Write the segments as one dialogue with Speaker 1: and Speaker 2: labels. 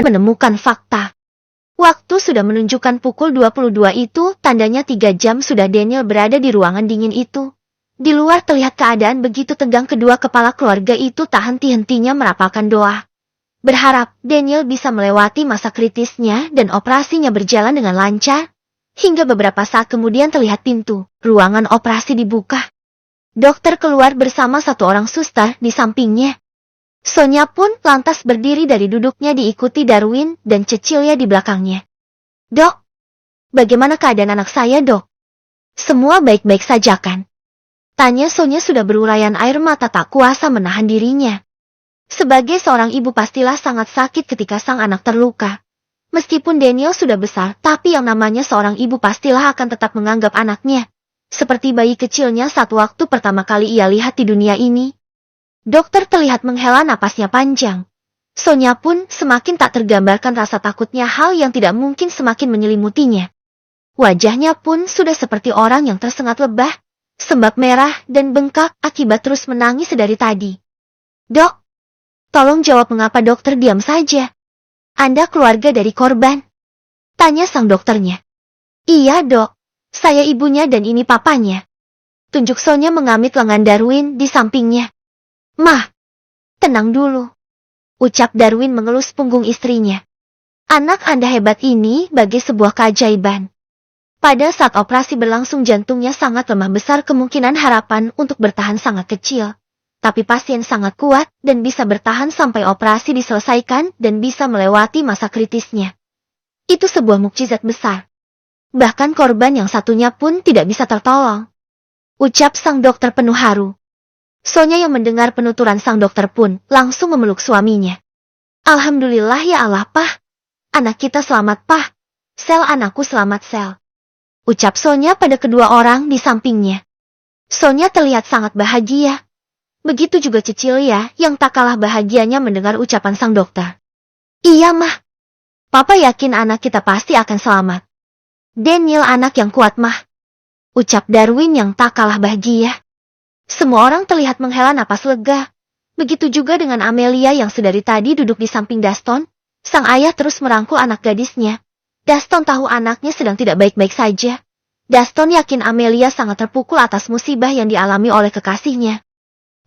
Speaker 1: menemukan fakta. Waktu sudah menunjukkan pukul 22 itu, tandanya 3 jam sudah Daniel berada di ruangan dingin itu. Di luar terlihat keadaan begitu tegang, kedua kepala keluarga itu tak henti-hentinya merapalkan doa. Berharap Daniel bisa melewati masa kritisnya dan operasinya berjalan dengan lancar. Hingga beberapa saat kemudian terlihat pintu ruangan operasi dibuka. Dokter keluar bersama satu orang suster di sampingnya. Sonya pun lantas berdiri dari duduknya diikuti Darwin dan Cecilia di belakangnya. "Dok, bagaimana keadaan anak saya, Dok? Semua baik-baik saja kan?" Tanya Sonya sudah berurayan air mata tak kuasa menahan dirinya. Sebagai seorang ibu pastilah sangat sakit ketika sang anak terluka. Meskipun Daniel sudah besar, tapi yang namanya seorang ibu pastilah akan tetap menganggap anaknya seperti bayi kecilnya saat waktu pertama kali ia lihat di dunia ini. Dokter terlihat menghela napasnya panjang. Sonya pun semakin tak tergambarkan rasa takutnya, hal yang tidak mungkin semakin menyelimutinya. Wajahnya pun sudah seperti orang yang tersengat lebah, sembab merah dan bengkak akibat terus menangis dari tadi. "Dok, tolong jawab mengapa dokter diam saja? Anda keluarga dari korban?" tanya sang dokternya. "Iya, Dok. Saya ibunya dan ini papanya." Tunjuk Sonya mengamit lengan Darwin di sampingnya. "Mah, tenang dulu," ucap Darwin mengelus punggung istrinya. "Anak Anda hebat ini bagai sebuah keajaiban. Pada saat operasi berlangsung jantungnya sangat lemah, besar kemungkinan harapan untuk bertahan sangat kecil. Tapi pasien sangat kuat dan bisa bertahan sampai operasi diselesaikan dan bisa melewati masa kritisnya. Itu sebuah mukjizat besar. Bahkan korban yang satunya pun tidak bisa tertolong," ucap sang dokter penuh haru. Sonya yang mendengar penuturan sang dokter pun langsung memeluk suaminya. "Alhamdulillah ya Allah, Pah. Anak kita selamat, Pah. Sel, anakku selamat, Sel," ucap Sonya pada kedua orang di sampingnya. Sonya terlihat sangat bahagia. Begitu juga Cecilia yang tak kalah bahagianya mendengar ucapan sang dokter. "Iya, Mah. Papa yakin anak kita pasti akan selamat. Daniel anak yang kuat, Mah," ucap Darwin yang tak kalah bahagia. Semua orang terlihat menghela napas lega. Begitu juga dengan Amelia yang sedari tadi duduk di samping Daston. Sang ayah terus merangkul anak gadisnya. Daston tahu anaknya sedang tidak baik-baik saja. Daston yakin Amelia sangat terpukul atas musibah yang dialami oleh kekasihnya.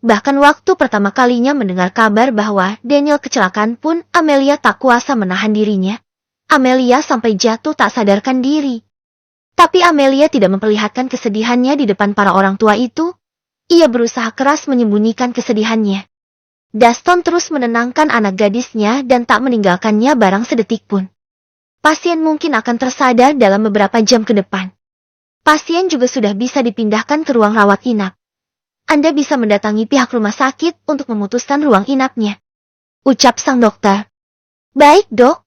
Speaker 1: Bahkan waktu pertama kalinya mendengar kabar bahwa Daniel kecelakaan pun Amelia tak kuasa menahan dirinya. Amelia sampai jatuh tak sadarkan diri. Tapi Amelia tidak memperlihatkan kesedihannya di depan para orang tua itu. Ia berusaha keras menyembunyikan kesedihannya. Daston terus menenangkan anak gadisnya dan tak meninggalkannya barang sedetik pun. Pasien mungkin akan tersadar dalam beberapa jam ke depan. Pasien juga sudah bisa dipindahkan ke ruang rawat inap. Anda bisa mendatangi pihak rumah sakit untuk memutuskan ruang inapnya, ucap sang dokter. "Baik, Dok.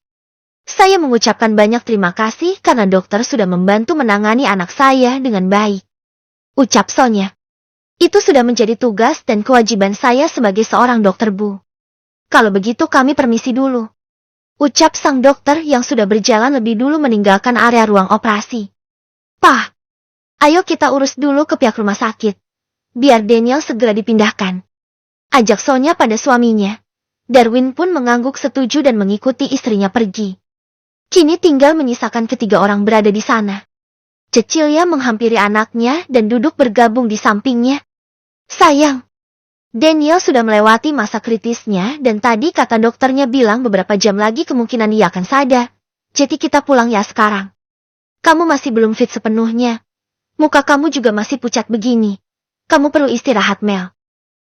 Speaker 1: Saya mengucapkan banyak terima kasih karena dokter sudah membantu menangani anak saya dengan baik," ucap Sonya. "Itu sudah menjadi tugas dan kewajiban saya sebagai seorang dokter, Bu. Kalau begitu kami permisi dulu," ucap sang dokter yang sudah berjalan lebih dulu meninggalkan area ruang operasi. "Pah, ayo kita urus dulu ke pihak rumah sakit. Biar Daniel segera dipindahkan," ajak Sonya pada suaminya. Darwin pun mengangguk setuju dan mengikuti istrinya pergi. Kini tinggal menyisakan ketiga orang berada di sana. Cecilia menghampiri anaknya dan duduk bergabung di sampingnya. "Sayang, Daniel sudah melewati masa kritisnya dan tadi kata dokternya bilang beberapa jam lagi kemungkinan ia akan sadar. Jadi kita pulang ya sekarang. Kamu masih belum fit sepenuhnya. Muka kamu juga masih pucat begini. Kamu perlu istirahat, Mel.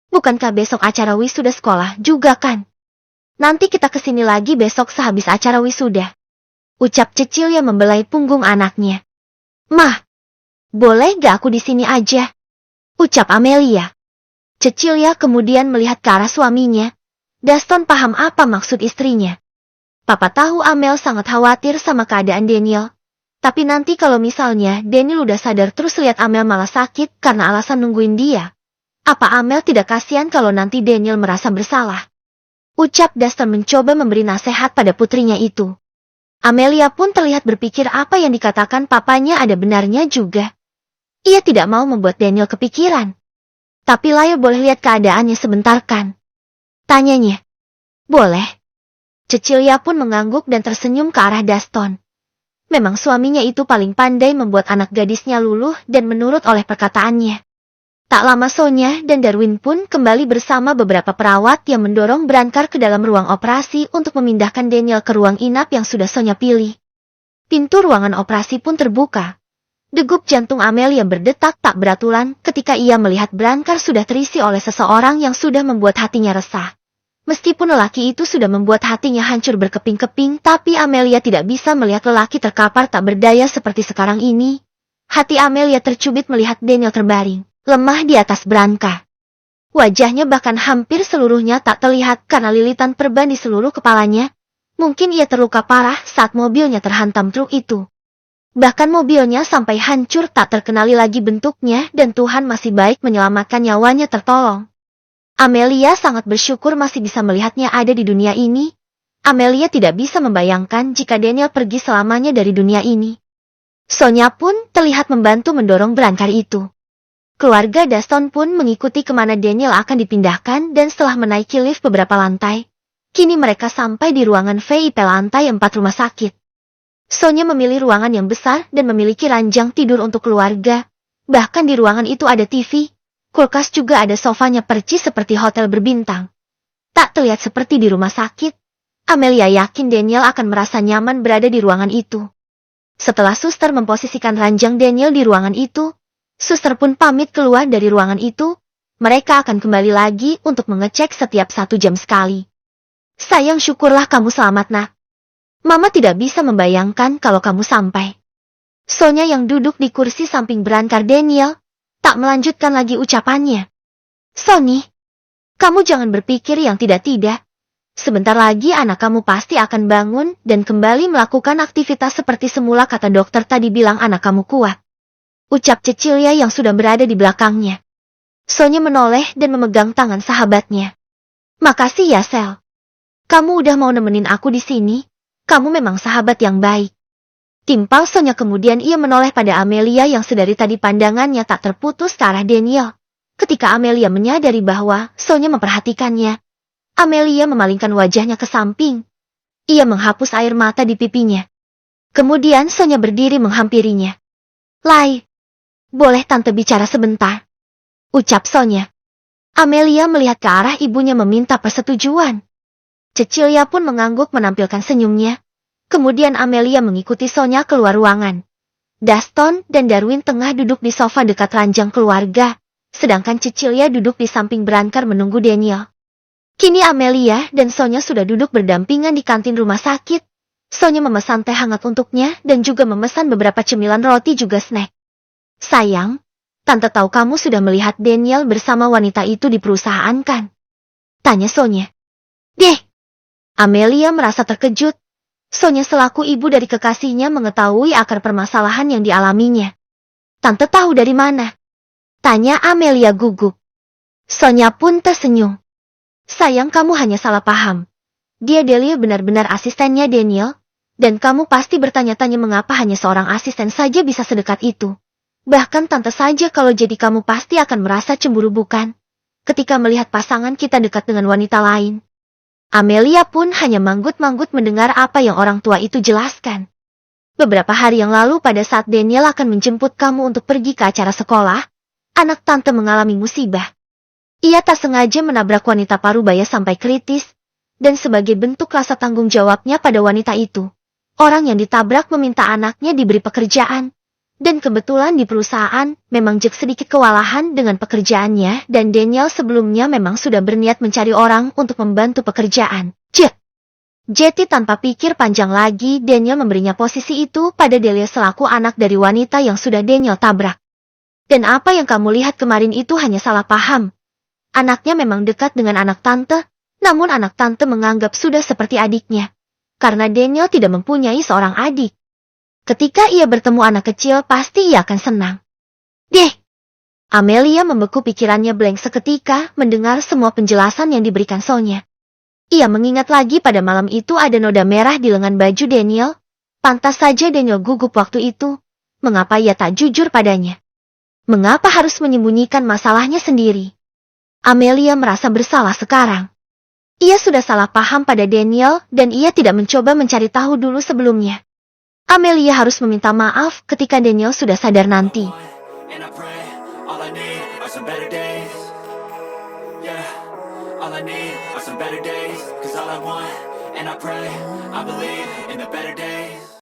Speaker 1: Bukankah besok acara wisuda sekolah juga kan? Nanti kita kesini lagi besok sehabis acara wisuda," ucap Cecilia membelai punggung anaknya. "Mah, boleh gak aku di sini aja?" ucap Amelia. Cecilia kemudian melihat ke arah suaminya. Daston paham apa maksud istrinya. Papa tahu Amel sangat khawatir sama keadaan Daniel. Tapi nanti kalau misalnya Daniel udah sadar terus lihat Amel malah sakit karena alasan nungguin dia. Apa Amel tidak kasihan kalau nanti Daniel merasa bersalah? Ucap Daston mencoba memberi nasihat pada putrinya itu. Amelia pun terlihat berpikir apa yang dikatakan papanya ada benarnya juga. Ia tidak mau membuat Daniel kepikiran. "Tapi Layo boleh lihat keadaannya sebentar kan?" tanyanya. "Boleh." Cecilia pun mengangguk dan tersenyum ke arah Daston. Memang suaminya itu paling pandai membuat anak gadisnya luluh dan menurut oleh perkataannya. Tak lama Sonya dan Darwin pun kembali bersama beberapa perawat yang mendorong Brancar ke dalam ruang operasi untuk memindahkan Daniel ke ruang inap yang sudah Sonya pilih. Pintu ruangan operasi pun terbuka. Degup jantung Amelia berdetak tak beraturan ketika ia melihat Brancar sudah terisi oleh seseorang yang sudah membuat hatinya resah. Meskipun lelaki itu sudah membuat hatinya hancur berkeping-keping, tapi Amelia tidak bisa melihat lelaki terkapar tak berdaya seperti sekarang ini. Hati Amelia tercubit melihat Daniel terbaring, lemah di atas Brancar. Wajahnya bahkan hampir seluruhnya tak terlihat karena lilitan perban di seluruh kepalanya. Mungkin ia terluka parah saat mobilnya terhantam truk itu. Bahkan mobilnya sampai hancur tak terkenali lagi bentuknya dan Tuhan masih baik menyelamatkan nyawanya tertolong. Amelia sangat bersyukur masih bisa melihatnya ada di dunia ini. Amelia tidak bisa membayangkan jika Daniel pergi selamanya dari dunia ini. Sonya pun terlihat membantu mendorong Brancar itu. Keluarga Daston pun mengikuti kemana Daniel akan dipindahkan dan setelah menaiki lift beberapa lantai, kini mereka sampai di ruangan VIP lantai 4 rumah sakit. Sonya memilih ruangan yang besar dan memiliki ranjang tidur untuk keluarga. Bahkan di ruangan itu ada TV. Kulkas juga ada sofanya percis seperti hotel berbintang. Tak terlihat seperti di rumah sakit. Amelia yakin Daniel akan merasa nyaman berada di ruangan itu. Setelah suster memposisikan ranjang Daniel di ruangan itu, suster pun pamit keluar dari ruangan itu. Mereka akan kembali lagi untuk mengecek setiap 1 jam sekali. Sayang, syukurlah kamu selamat, nak. Mama tidak bisa membayangkan kalau kamu sampai. Sonya yang duduk di kursi samping Brancar Daniel tak melanjutkan lagi ucapannya. Sony, kamu jangan berpikir yang tidak-tidak. Sebentar lagi anak kamu pasti akan bangun dan kembali melakukan aktivitas seperti semula, kata dokter tadi bilang anak kamu kuat. Ucap Cecilia yang sudah berada di belakangnya. Sonya menoleh dan memegang tangan sahabatnya. Makasih ya, Sel. Kamu udah mau nemenin aku di sini. Kamu memang sahabat yang baik. Timpal Sonya, kemudian ia menoleh pada Amelia yang sedari tadi pandangannya tak terputus ke arah Daniel. Ketika Amelia menyadari bahwa Sonya memperhatikannya, Amelia memalingkan wajahnya ke samping. Ia menghapus air mata di pipinya. Kemudian Sonya berdiri menghampirinya. Lai, boleh tante bicara sebentar? Ucap Sonya. Amelia melihat ke arah ibunya meminta persetujuan. Cecilia pun mengangguk menampilkan senyumnya. Kemudian Amelia mengikuti Sonya keluar ruangan. Daston dan Darwin tengah duduk di sofa dekat ranjang keluarga, sedangkan Cecilia duduk di samping Brancar menunggu Daniel. Kini Amelia dan Sonya sudah duduk berdampingan di kantin rumah sakit. Sonya memesan teh hangat untuknya dan juga memesan beberapa cemilan roti juga snack. Sayang, tante tahu kamu sudah melihat Daniel bersama wanita itu di perusahaan, kan? Tanya Sonya. Deh! Amelia merasa terkejut. Sonya selaku ibu dari kekasihnya mengetahui akar permasalahan yang dialaminya. Tante tahu dari mana? Tanya Amelia gugup. Sonya pun tersenyum. Sayang, kamu hanya salah paham. Dia Delia benar-benar asistennya Daniel, dan kamu pasti bertanya-tanya mengapa hanya seorang asisten saja bisa sedekat itu. Bahkan tante saja kalau jadi kamu pasti akan merasa cemburu, bukan? Ketika melihat pasangan kita dekat dengan wanita lain. Amelia pun hanya manggut-manggut mendengar apa yang orang tua itu jelaskan. Beberapa hari yang lalu pada saat Daniel akan menjemput kamu untuk pergi ke acara sekolah, anak tante mengalami musibah. Ia tak sengaja menabrak wanita parubaya sampai kritis, dan sebagai bentuk rasa tanggung jawabnya pada wanita itu, orang yang ditabrak meminta anaknya diberi pekerjaan. Dan kebetulan di perusahaan memang Jack sedikit kewalahan dengan pekerjaannya dan Daniel sebelumnya memang sudah berniat mencari orang untuk membantu pekerjaan. Jack. Jadi tanpa pikir panjang lagi Daniel memberinya posisi itu pada Delia selaku anak dari wanita yang sudah Daniel tabrak. Dan apa yang kamu lihat kemarin itu hanya salah paham. Anaknya memang dekat dengan anak tante, namun anak tante menganggap sudah seperti adiknya. Karena Daniel tidak mempunyai seorang adik. Ketika ia bertemu anak kecil pasti ia akan senang. Deh! Amelia membeku, pikirannya blank seketika mendengar semua penjelasan yang diberikan Sonya. Ia mengingat lagi pada malam itu ada noda merah di lengan baju Daniel. Pantas saja Daniel gugup waktu itu. Mengapa ia tak jujur padanya? Mengapa harus menyembunyikan masalahnya sendiri? Amelia merasa bersalah sekarang. Ia sudah salah paham pada Daniel dan ia tidak mencoba mencari tahu dulu sebelumnya. Amelia harus meminta maaf ketika Daniel sudah sadar nanti.
Speaker 2: And I pray, all I need are some better days. Yeah, all I need are some better days. 'Cause all I want, and I pray, I believe in the better days.